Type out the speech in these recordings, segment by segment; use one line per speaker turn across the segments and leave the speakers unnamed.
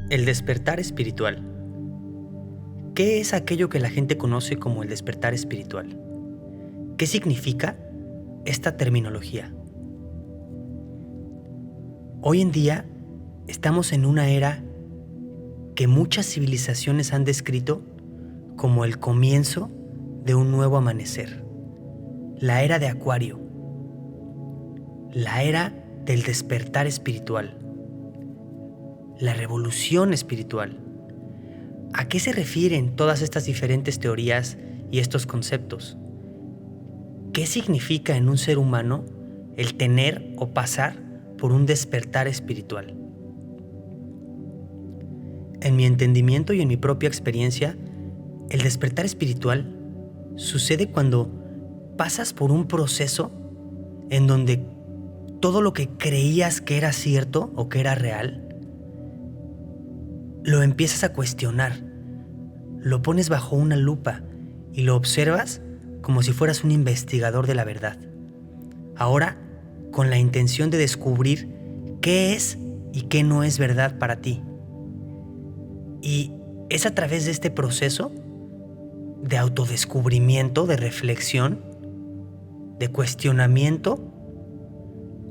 El despertar espiritual. ¿Qué es aquello que la gente conoce como el despertar espiritual? ¿Qué significa esta terminología? Hoy en día estamos en una era que muchas civilizaciones han descrito como el comienzo de un nuevo amanecer. La era de Acuario. La era del despertar espiritual. La revolución espiritual. ¿A qué se refieren todas estas diferentes teorías y estos conceptos? ¿Qué significa en un ser humano el tener o pasar por un despertar espiritual? En mi entendimiento y en mi propia experiencia, el despertar espiritual sucede cuando pasas por un proceso en donde todo lo que creías que era cierto o que era real, lo empiezas a cuestionar, lo pones bajo una lupa y lo observas como si fueras un investigador de la verdad. Ahora, con la intención de descubrir qué es y qué no es verdad para ti. Y es a través de este proceso de autodescubrimiento, de reflexión, de cuestionamiento,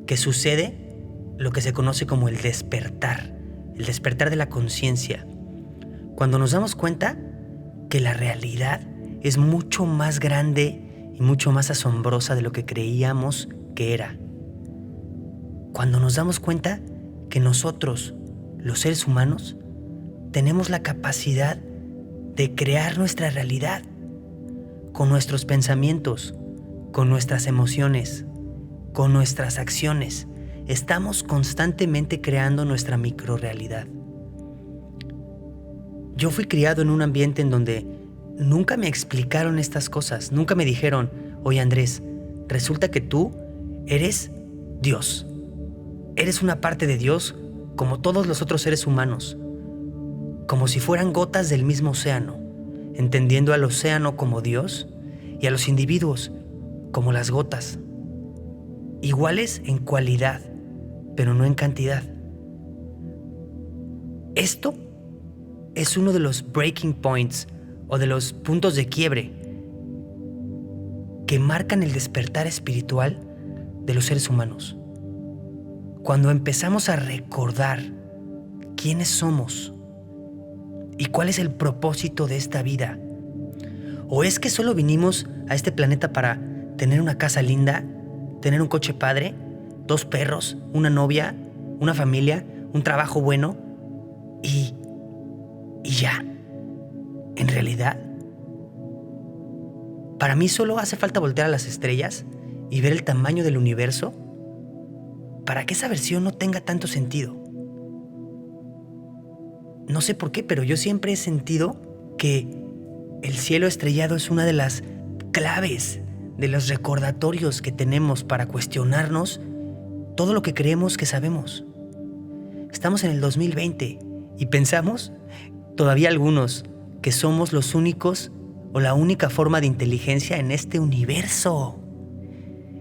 que sucede lo que se conoce como el despertar de la conciencia. Cuando nos damos cuenta que la realidad es mucho más grande y mucho más asombrosa de lo que creíamos que era. Cuando nos damos cuenta que nosotros, los seres humanos, tenemos la capacidad de crear nuestra realidad con nuestros pensamientos, con nuestras emociones, con nuestras acciones. Estamos constantemente creando nuestra microrrealidad. Yo fui criado en un ambiente en donde nunca me explicaron estas cosas, nunca me dijeron, oye Andrés, resulta que tú eres Dios. Eres una parte de Dios como todos los otros seres humanos, como si fueran gotas del mismo océano, entendiendo al océano como Dios y a los individuos como las gotas, iguales en cualidad, pero no en cantidad. Esto es uno de los breaking points o de los puntos de quiebre que marcan el despertar espiritual de los seres humanos. Cuando empezamos a recordar quiénes somos y cuál es el propósito de esta vida. ¿O es que solo vinimos a este planeta para tener una casa linda, tener un coche padre, 2 perros, una novia, una familia, un trabajo bueno y ya? En realidad, para mí solo hace falta voltear a las estrellas y ver el tamaño del universo para que esa versión no tenga tanto sentido. No sé por qué, pero yo siempre he sentido que el cielo estrellado es una de las claves, de los recordatorios que tenemos para cuestionarnos todo lo que creemos que sabemos. Estamos en el 2020 y pensamos, todavía algunos, que somos los únicos o la única forma de inteligencia en este universo.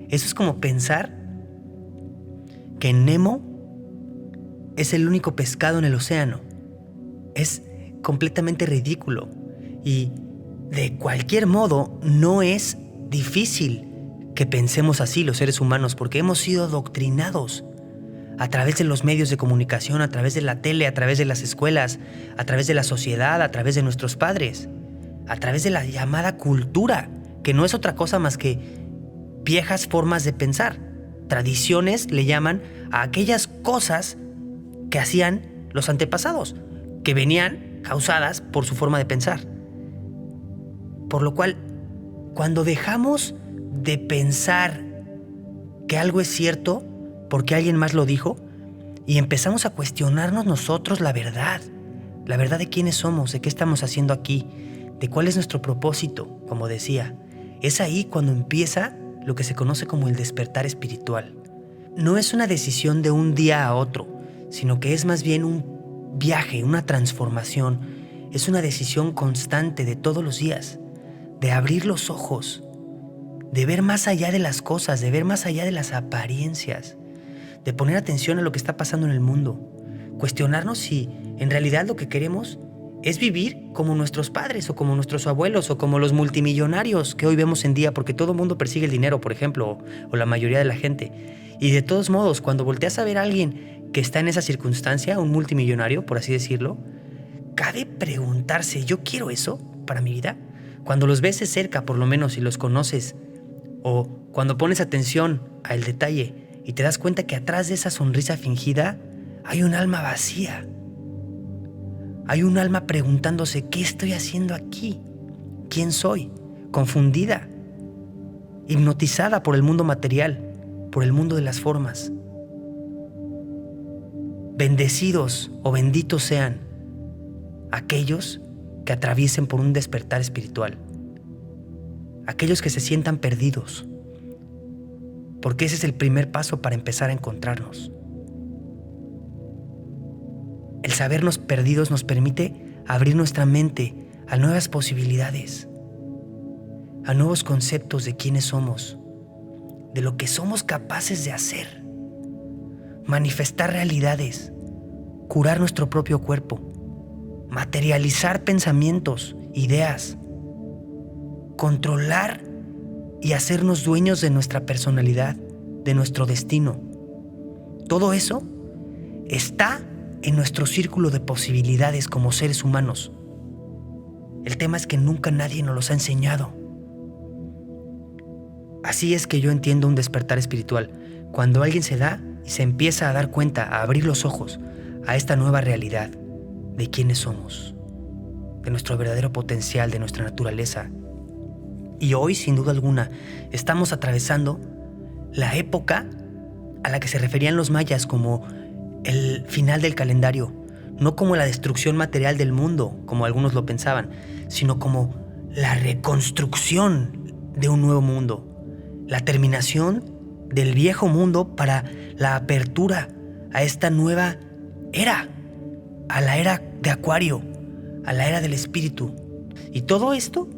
Eso es como pensar que Nemo es el único pescado en el océano. Es completamente ridículo y de cualquier modo no es difícil que pensemos así los seres humanos porque hemos sido adoctrinados a través de los medios de comunicación, a través de la tele, a través de las escuelas, a través de la sociedad, a través de nuestros padres, a través de la llamada cultura, que no es otra cosa más que viejas formas de pensar. Tradiciones le llaman a aquellas cosas que hacían los antepasados, que venían causadas por su forma de pensar. Por lo cual, cuando dejamos de pensar que algo es cierto porque alguien más lo dijo y empezamos a cuestionarnos nosotros la verdad de quiénes somos, de qué estamos haciendo aquí, de cuál es nuestro propósito, como decía, es ahí cuando empieza lo que se conoce como el despertar espiritual. No es una decisión de un día a otro, sino que es más bien un viaje, una transformación. Es una decisión constante de todos los días, de abrir los ojos, de ver más allá de las cosas, de ver más allá de las apariencias, de poner atención a lo que está pasando en el mundo. Cuestionarnos si en realidad lo que queremos es vivir como nuestros padres o como nuestros abuelos o como los multimillonarios que hoy vemos en día, porque todo el mundo persigue el dinero, por ejemplo, o la mayoría de la gente. Y de todos modos, cuando volteas a ver a alguien que está en esa circunstancia, un multimillonario, por así decirlo, cabe preguntarse, ¿yo quiero eso para mi vida? Cuando los ves de cerca, por lo menos, y los conoces, o cuando pones atención al detalle y te das cuenta que atrás de esa sonrisa fingida hay un alma vacía. Hay un alma preguntándose, ¿qué estoy haciendo aquí? ¿Quién soy? Confundida, hipnotizada por el mundo material, por el mundo de las formas. Bendecidos o benditos sean aquellos que atraviesen por un despertar espiritual, aquellos que se sientan perdidos, porque ese es el primer paso para empezar a encontrarnos. El sabernos perdidos nos permite abrir nuestra mente a nuevas posibilidades, a nuevos conceptos de quiénes somos, de lo que somos capaces de hacer, manifestar realidades, curar nuestro propio cuerpo, materializar pensamientos, ideas, controlar y hacernos dueños de nuestra personalidad, de nuestro destino. Todo eso está en nuestro círculo de posibilidades como seres humanos. El tema es que nunca nadie nos los ha enseñado. Así es que yo entiendo un despertar espiritual, cuando alguien se da y se empieza a dar cuenta, a abrir los ojos a esta nueva realidad de quiénes somos, de nuestro verdadero potencial, de nuestra naturaleza. Y hoy, sin duda alguna, estamos atravesando la época a la que se referían los mayas como el final del calendario, no como la destrucción material del mundo, como algunos lo pensaban, sino como la reconstrucción de un nuevo mundo, la terminación del viejo mundo para la apertura a esta nueva era, a la era de Acuario, a la era del espíritu. Y todo esto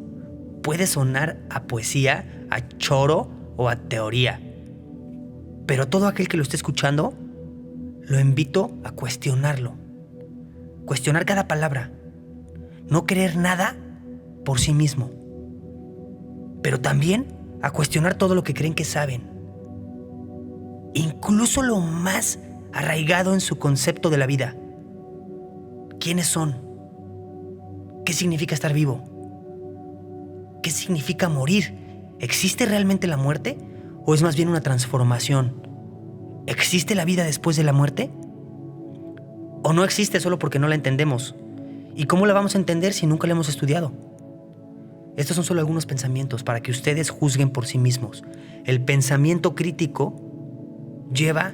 puede sonar a poesía, a choro o a teoría, pero todo aquel que lo esté escuchando, lo invito a cuestionarlo. Cuestionar cada palabra. No creer nada por sí mismo. Pero también a cuestionar todo lo que creen que saben. Incluso lo más arraigado en su concepto de la vida. ¿Quiénes son? ¿Qué significa estar vivo? ¿Qué significa morir? ¿Existe realmente la muerte? ¿O es más bien una transformación? ¿Existe la vida después de la muerte? ¿O no existe solo porque no la entendemos? ¿Y cómo la vamos a entender si nunca la hemos estudiado? Estos son solo algunos pensamientos para que ustedes juzguen por sí mismos. El pensamiento crítico lleva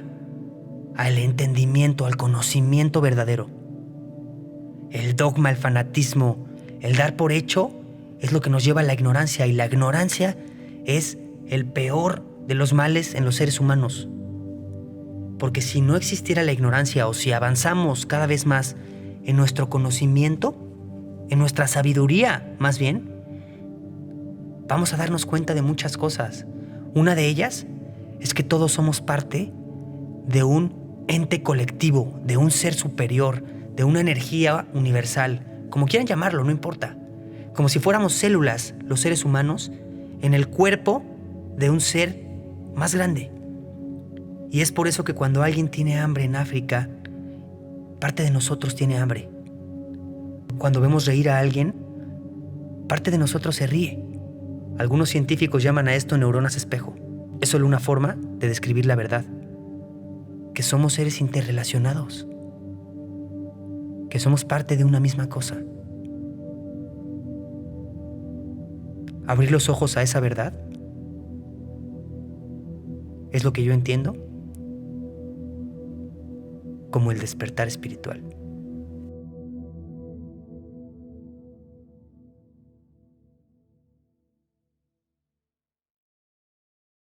al entendimiento, al conocimiento verdadero. El dogma, el fanatismo, el dar por hecho es lo que nos lleva a la ignorancia, y la ignorancia es el peor de los males en los seres humanos. Porque si no existiera la ignorancia, o si avanzamos cada vez más en nuestro conocimiento, en nuestra sabiduría más bien, vamos a darnos cuenta de muchas cosas. Una de ellas es que todos somos parte de un ente colectivo, de un ser superior, de una energía universal, como quieran llamarlo, no importa. Como si fuéramos células, los seres humanos, en el cuerpo de un ser más grande. Y es por eso que cuando alguien tiene hambre en África, parte de nosotros tiene hambre. Cuando vemos reír a alguien, parte de nosotros se ríe. Algunos científicos llaman a esto neuronas espejo. Es solo una forma de describir la verdad. Que somos seres interrelacionados. Que somos parte de una misma cosa. Abrir los ojos a esa verdad es lo que yo entiendo como el despertar espiritual.